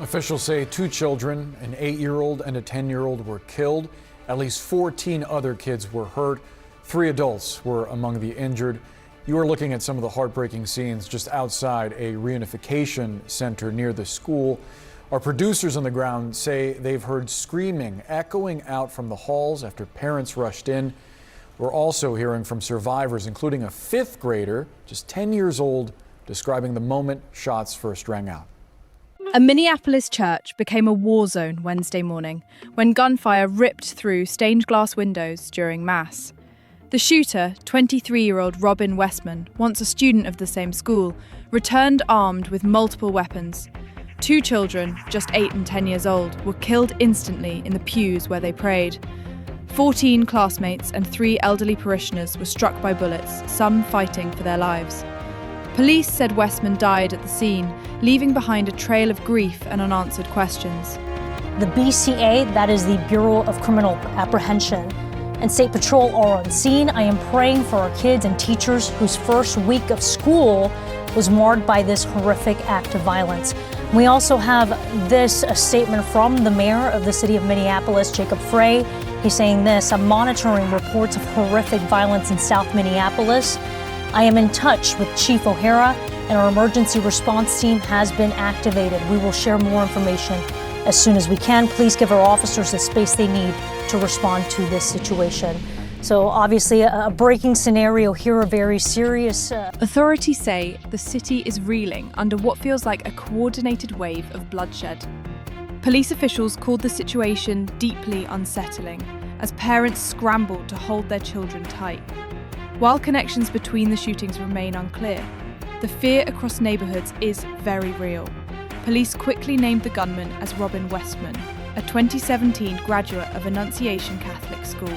Officials say 2 children, an 8-year-old and a 10-year-old, were killed. At least 14 other kids were hurt. 3 adults were among the injured. You are looking at some of the heartbreaking scenes just outside a reunification center near the school. Our producers on the ground say they've heard screaming echoing out from the halls after parents rushed in. We're also hearing from survivors, including a 5th grader, just 10 years old, describing the moment shots first rang out. A Minneapolis church became a war zone Wednesday morning when gunfire ripped through stained glass windows during Mass. The shooter, 23-year-old Robin Westman, once a student of the same school, returned armed with multiple weapons. 2 children, just 8 and 10 years old, were killed instantly in the pews where they prayed. 14 classmates and 3 elderly parishioners were struck by bullets, some fighting for their lives. Police said Westman died at the scene, leaving behind a trail of grief and unanswered questions. The BCA, that is the Bureau of Criminal Apprehension, and State Patrol are on scene. I am praying for our kids and teachers whose first week of school was marred by this horrific act of violence. We also have a statement from the mayor of the city of Minneapolis, Jacob Frey. He's saying this: I'm monitoring reports of horrific violence in South Minneapolis. I am in touch with Chief O'Hara, and our emergency response team has been activated. We will share more information as soon as we can. Please give our officers the space they need to respond to this situation. So obviously a breaking scenario here, a very serious... Authorities say the city is reeling under what feels like a coordinated wave of bloodshed. Police officials called the situation deeply unsettling as parents scrambled to hold their children tight. While connections between the shootings remain unclear, the fear across neighbourhoods is very real. Police quickly named the gunman as Robin Westman, a 2017 graduate of Annunciation Catholic School.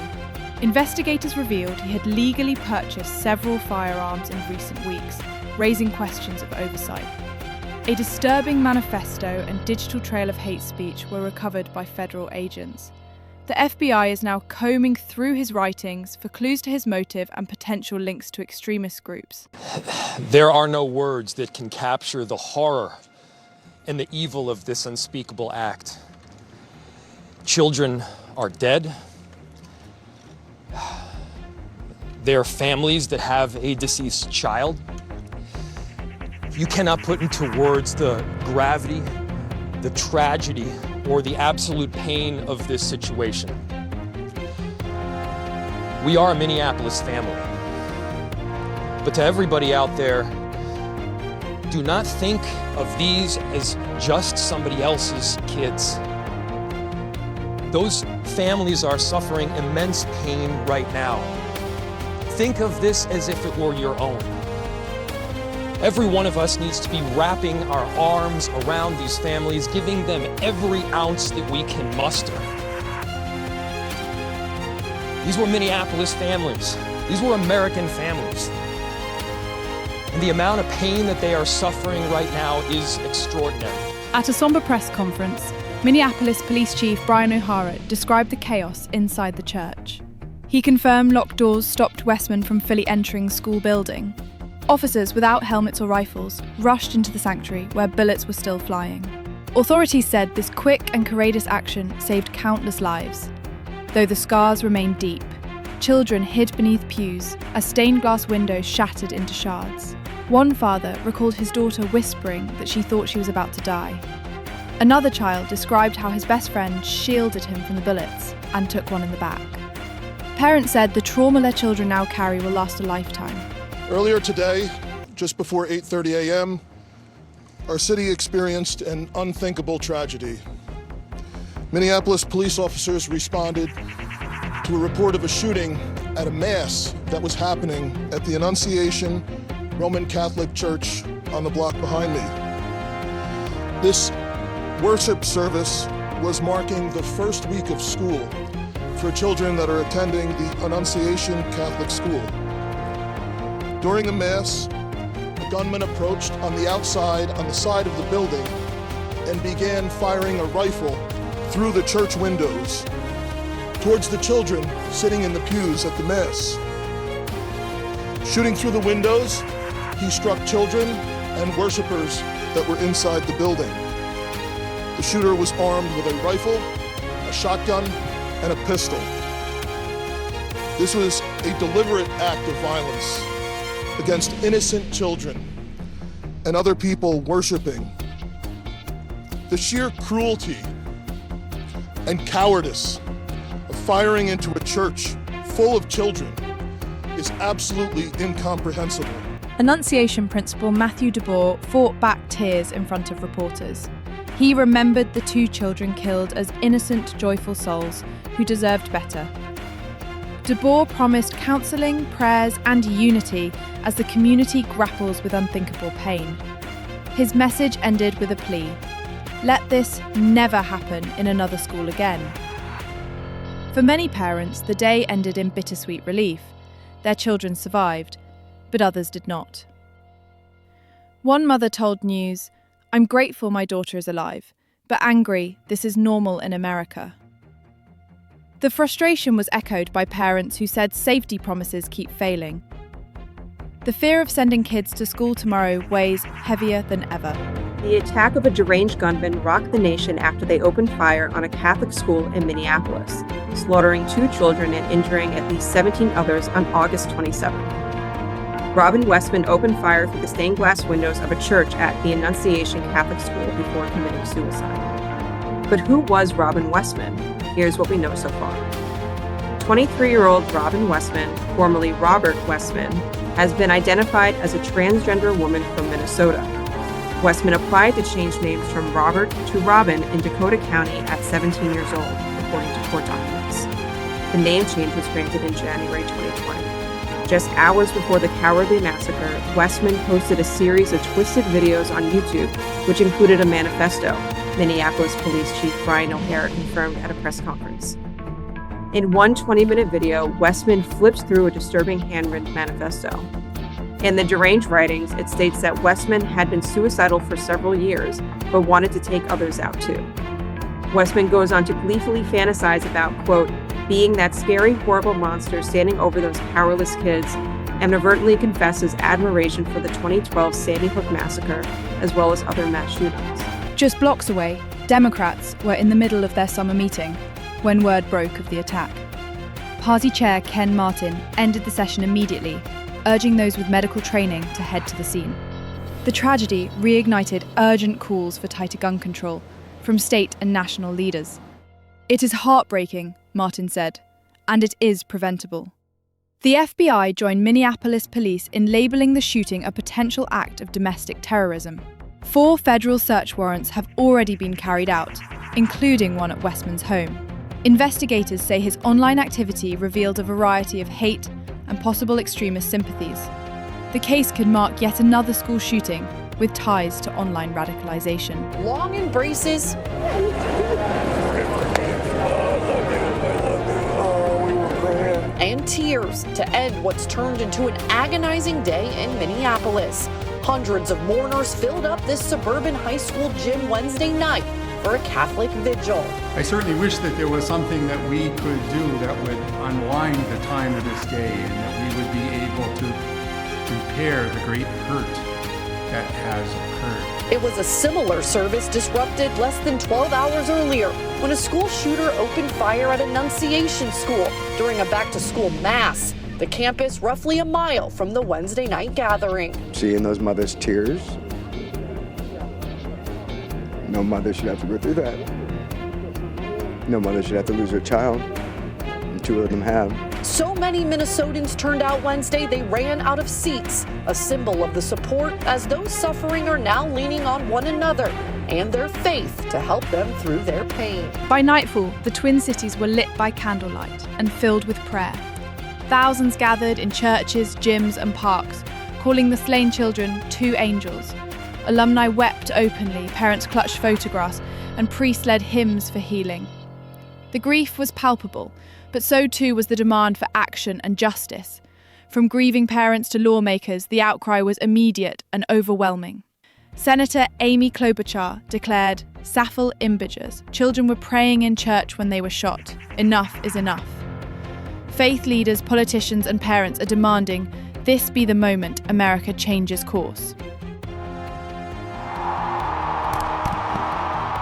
Investigators revealed he had legally purchased several firearms in recent weeks, raising questions of oversight. A disturbing manifesto and digital trail of hate speech were recovered by federal agents. The FBI is now combing through his writings for clues to his motive and potential links to extremist groups. There are no words that can capture the horror and the evil of this unspeakable act. Children are dead. There are families that have a deceased child. You cannot put into words the gravity, the tragedy, or the absolute pain of this situation. We are a Minneapolis family. But to everybody out there, do not think of these as just somebody else's kids. Those families are suffering immense pain right now. Think of this as if it were your own. Every one of us needs to be wrapping our arms around these families, giving them every ounce that we can muster. These were Minneapolis families. These were American families. And the amount of pain that they are suffering right now is extraordinary. At a somber press conference, Minneapolis Police Chief Brian O'Hara described the chaos inside the church. He confirmed locked doors stopped Westman from fully entering the school building. Officers without helmets or rifles rushed into the sanctuary where bullets were still flying. Authorities said this quick and courageous action saved countless lives. Though the scars remained deep, children hid beneath pews as stained glass windows shattered into shards. One father recalled his daughter whispering that she thought she was about to die. Another child described how his best friend shielded him from the bullets and took one in the back. Parents said the trauma their children now carry will last a lifetime. Earlier today, just before 8:30 a.m., our city experienced an unthinkable tragedy. Minneapolis police officers responded to a report of a shooting at a mass that was happening at the Annunciation Roman Catholic Church on the block behind me. This worship service was marking the first week of school for children that are attending the Annunciation Catholic School. During the Mass, a gunman approached on the outside, on the side of the building, and began firing a rifle through the church windows towards the children sitting in the pews at the Mass. Shooting through the windows, he struck children and worshipers that were inside the building. The The shooter was armed with a rifle, a shotgun, and a pistol. This was a deliberate act of violence against innocent children and other people worshiping. The sheer cruelty and cowardice of firing into a church full of children is absolutely incomprehensible. Annunciation Principal Matthew DeBoer fought back tears in front of reporters. He remembered the 2 children killed as innocent, joyful souls who deserved better. DeBoer promised counselling, prayers and unity as the community grapples with unthinkable pain. His message ended with a plea: let this never happen in another school again. For many parents, the day ended in bittersweet relief. Their children survived, but others did not. One mother told News, "I'm grateful my daughter is alive, but angry this is normal in America." The frustration was echoed by parents who said safety promises keep failing. The fear of sending kids to school tomorrow weighs heavier than ever. The attack of a deranged gunman rocked the nation after they opened fire on a Catholic school in Minneapolis, slaughtering 2 children and injuring at least 17 others on August 27th. Robin Westman opened fire through the stained glass windows of a church at the Annunciation Catholic School before committing suicide. But who was Robin Westman? Here's what we know so far. 23-year-old Robin Westman, formerly Robert Westman, has been identified as a transgender woman from Minnesota. Westman applied to change names from Robert to Robin in Dakota County at 17 years old, according to court documents. The name change was granted in January 2020. Just hours before the cowardly massacre, Westman posted a series of twisted videos on YouTube, which included a manifesto, Minneapolis Police Chief Brian O'Hare confirmed at a press conference. In one 20-minute video, Westman flips through a disturbing handwritten manifesto. In the deranged writings, it states that Westman had been suicidal for several years, but wanted to take others out too. Westman goes on to gleefully fantasize about, quote, being that scary, horrible monster standing over those powerless kids, and inadvertently confesses admiration for the 2012 Sandy Hook massacre, as well as other mass shootings. Just blocks away, Democrats were in the middle of their summer meeting when word broke of the attack. Party Chair Ken Martin ended the session immediately, urging those with medical training to head to the scene. The tragedy reignited urgent calls for tighter gun control from state and national leaders. "It is heartbreaking," Martin said, "and it is preventable." The FBI joined Minneapolis police in labeling the shooting a potential act of domestic terrorism. 4 federal search warrants have already been carried out, including one at Westman's home. Investigators say his online activity revealed a variety of hate and possible extremist sympathies. The case could mark yet another school shooting with ties to online radicalization. Long embraces, and tears to end what's turned into an agonizing day in Minneapolis. Hundreds of mourners filled up this suburban high school gym Wednesday night for a Catholic vigil. I certainly wish that there was something that we could do that would unwind the time of this day and that we would be able to repair the great hurt that has occurred. It was a similar service disrupted less than 12 hours earlier when a school shooter opened fire at Annunciation School during a back-to-school mass, the campus roughly a mile from the Wednesday night gathering. Seeing those mothers' tears, no mother should have to go through that. No mother should have to lose her child, and 2 of them have. So many Minnesotans turned out Wednesday they ran out of seats, a symbol of the support as those suffering are now leaning on one another and their faith to help them through their pain. By nightfall, the Twin Cities were lit by candlelight and filled with prayer. Thousands gathered in churches, gyms and parks, calling the slain children 2 angels. Alumni wept openly, parents clutched photographs, and priests led hymns for healing. The grief was palpable, but so too was the demand for action and justice. From grieving parents to lawmakers, the outcry was immediate and overwhelming. Senator Amy Klobuchar declared, "Safal imbigers, children were praying in church when they were shot. Enough is enough." Faith leaders, politicians and parents are demanding this be the moment America changes course.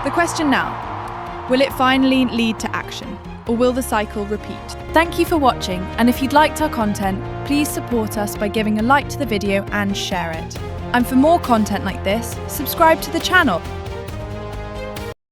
The The question now, will it finally lead to action, or will the cycle repeat? Thank you for watching, and if you'd liked our content, please support us by giving a like to the video and share it. And for more content like this, subscribe to the channel